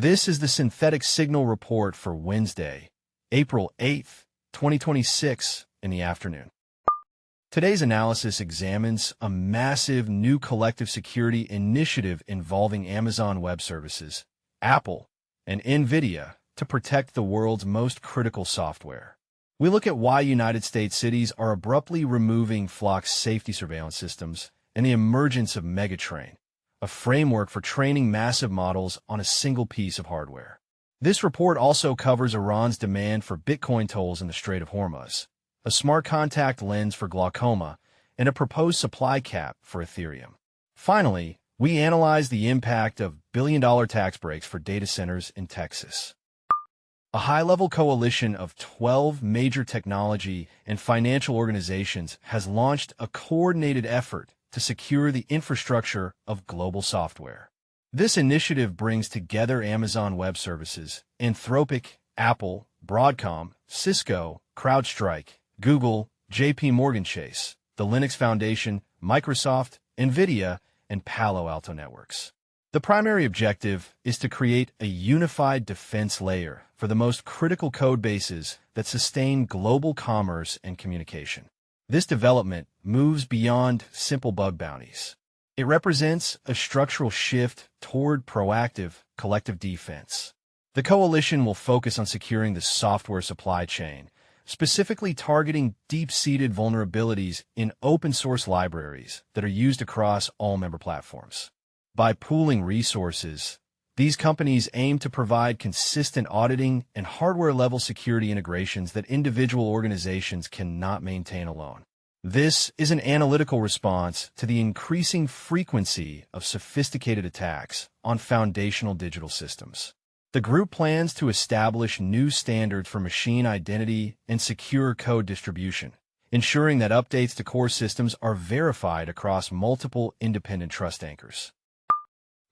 This is the Synthetic Signal Report for Wednesday, April 8th, 2026, in the afternoon. Today's analysis examines a massive new collective security initiative involving Amazon Web Services, Apple, and NVIDIA to protect the world's most critical software. We look at why United States cities are abruptly removing Flock's safety surveillance systems and the emergence of MegaTrain, a framework for training massive models on a single piece of hardware. This report also covers Iran's demand for Bitcoin tolls in the Strait of Hormuz, a smart contact lens for glaucoma, and a proposed supply cap for Ethereum. Finally, we analyze the impact of billion-dollar tax breaks for data centers in Texas. A high-level coalition of 12 major technology and financial organizations has launched a coordinated effort to secure the infrastructure of global software. This initiative brings together Amazon Web Services, Anthropic, Apple, Broadcom, Cisco, CrowdStrike, Google, JP Morgan Chase, the Linux Foundation, Microsoft, NVIDIA, and Palo Alto Networks. The primary objective is to create a unified defense layer for the most critical code bases that sustain global commerce and communication. This development moves beyond simple bug bounties. It represents a structural shift toward proactive, collective defense. The coalition will focus on securing the software supply chain, specifically targeting deep-seated vulnerabilities in open-source libraries that are used across all member platforms. By pooling resources, these companies aim to provide consistent auditing and hardware-level security integrations that individual organizations cannot maintain alone. This is an analytical response to the increasing frequency of sophisticated attacks on foundational digital systems. The group plans to establish new standards for machine identity and secure code distribution, ensuring that updates to core systems are verified across multiple independent trust anchors.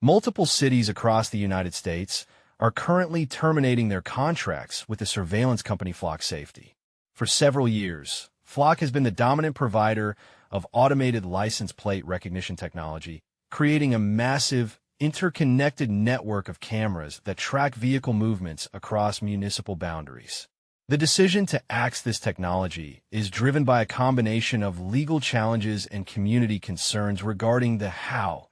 Multiple cities across the United States are currently terminating their contracts with the surveillance company Flock Safety. For several years, Flock has been the dominant provider of automated license plate recognition technology, creating a massive, interconnected network of cameras that track vehicle movements across municipal boundaries. The decision to axe this technology is driven by a combination of legal challenges and community concerns regarding the how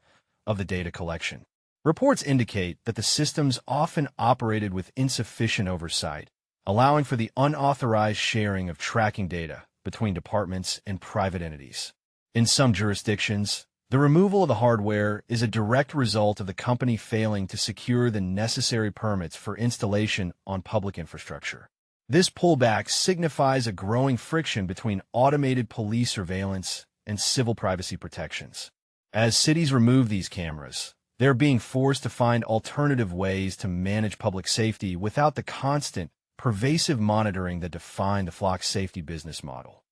of the data collection. Reports indicate that the systems often operated with insufficient oversight, allowing for the unauthorized sharing of tracking data between departments and private entities. In some jurisdictions, the removal of the hardware is a direct result of the company failing to secure the necessary permits for installation on public infrastructure. This pullback signifies a growing friction between automated police surveillance and civil privacy protections. As cities remove these cameras, they're being forced to find alternative ways to manage public safety without the constant, pervasive monitoring that defined the Flock Safety business model.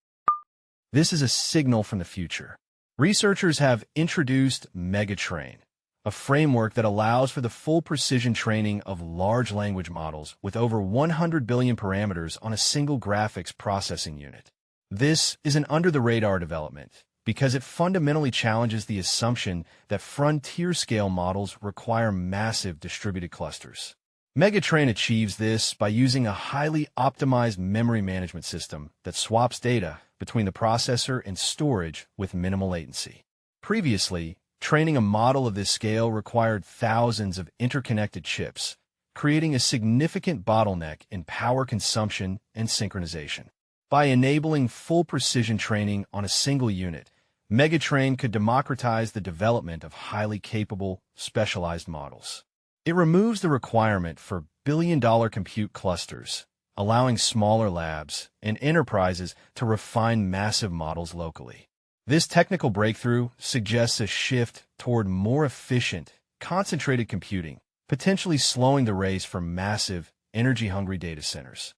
This is a signal from the future. Researchers have introduced MegaTrain, a framework that allows for the full precision training of large language models with over 100 billion parameters on a single graphics processing unit. This is an under-the-radar development, because it fundamentally challenges the assumption that frontier-scale models require massive distributed clusters. MegaTrain achieves this by using a highly optimized memory management system that swaps data between the processor and storage with minimal latency. Previously, training a model of this scale required thousands of interconnected chips, creating a significant bottleneck in power consumption and synchronization. By enabling full precision training on a single unit, MegaTrain could democratize the development of highly capable, specialized models. It removes the requirement for billion-dollar compute clusters, allowing smaller labs and enterprises to refine massive models locally. This technical breakthrough suggests a shift toward more efficient, concentrated computing, potentially slowing the race for massive, energy-hungry data centers.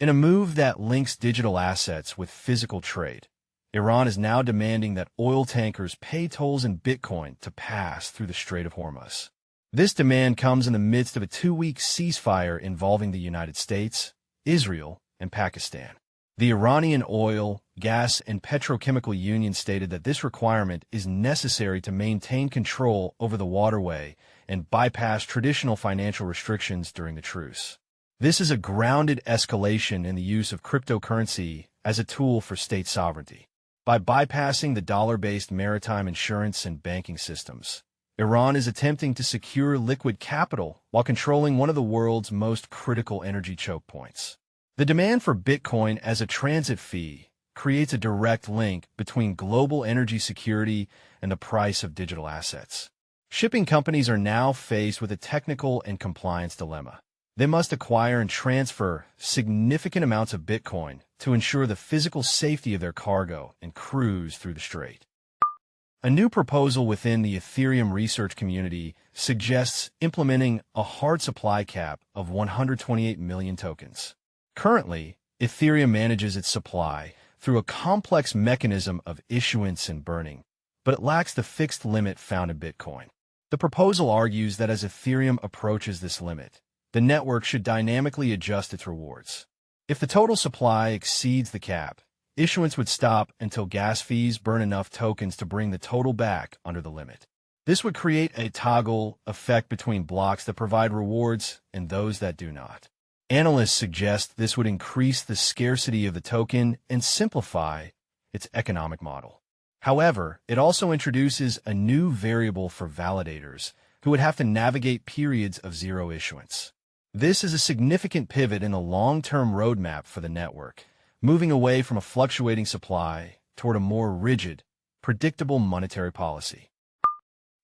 In a move that links digital assets with physical trade, Iran is now demanding that oil tankers pay tolls in Bitcoin to pass through the Strait of Hormuz. This demand comes in the midst of a 2-week ceasefire involving the United States, Israel, and Pakistan. The Iranian Oil, Gas, and Petrochemical Union stated that this requirement is necessary to maintain control over the waterway and bypass traditional financial restrictions during the truce. This is a grounded escalation in the use of cryptocurrency as a tool for state sovereignty. By bypassing the dollar-based maritime insurance and banking systems, Iran is attempting to secure liquid capital while controlling one of the world's most critical energy choke points. The demand for Bitcoin as a transit fee creates a direct link between global energy security and the price of digital assets. Shipping companies are now faced with a technical and compliance dilemma. They must acquire and transfer significant amounts of Bitcoin to ensure the physical safety of their cargo and crews through the strait. A new proposal within the Ethereum research community suggests implementing a hard supply cap of 128 million tokens. Currently, Ethereum manages its supply through a complex mechanism of issuance and burning, but it lacks the fixed limit found in Bitcoin. The proposal argues that as Ethereum approaches this limit, the network should dynamically adjust its rewards. If the total supply exceeds the cap, issuance would stop until gas fees burn enough tokens to bring the total back under the limit. This would create a toggle effect between blocks that provide rewards and those that do not. Analysts suggest this would increase the scarcity of the token and simplify its economic model. However, it also introduces a new variable for validators who would have to navigate periods of zero issuance. This is a significant pivot in the long-term roadmap for the network, moving away from a fluctuating supply toward a more rigid, predictable monetary policy.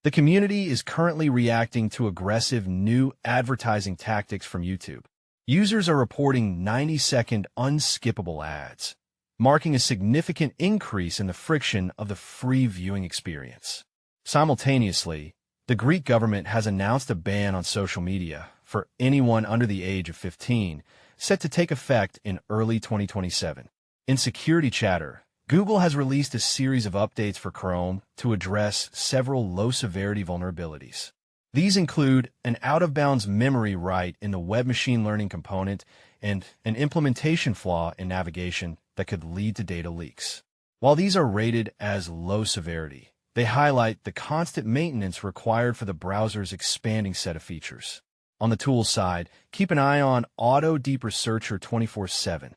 The community is currently reacting to aggressive new advertising tactics from YouTube. Users are reporting 90-second unskippable ads, marking a significant increase in the friction of the free viewing experience. Simultaneously, the Greek government has announced a ban on social media for anyone under the age of 15, set to take effect in early 2027. In security chatter, Google has released a series of updates for Chrome to address several low-severity vulnerabilities. These include an out-of-bounds memory write in the web machine learning component and an implementation flaw in navigation that could lead to data leaks. While these are rated as low severity, they highlight the constant maintenance required for the browser's expanding set of features. On the tools side, keep an eye on Auto Deep Researcher 24/7.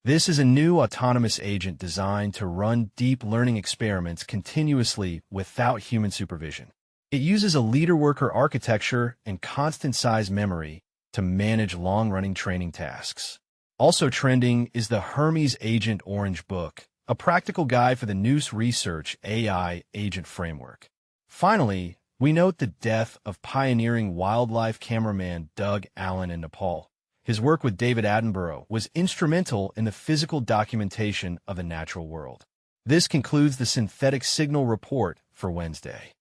This is a new autonomous agent designed to run deep learning experiments continuously without human supervision. It uses a leader worker architecture and constant size memory to manage long-running training tasks. Also trending is the Hermes Agent Orange Book, a practical guide for the Noose Research AI agent framework. Finally, we note the death of pioneering wildlife cameraman Doug Allen in Nepal. His work with David Attenborough was instrumental in the physical documentation of the natural world. This concludes the Synthetic Signal Report for Wednesday.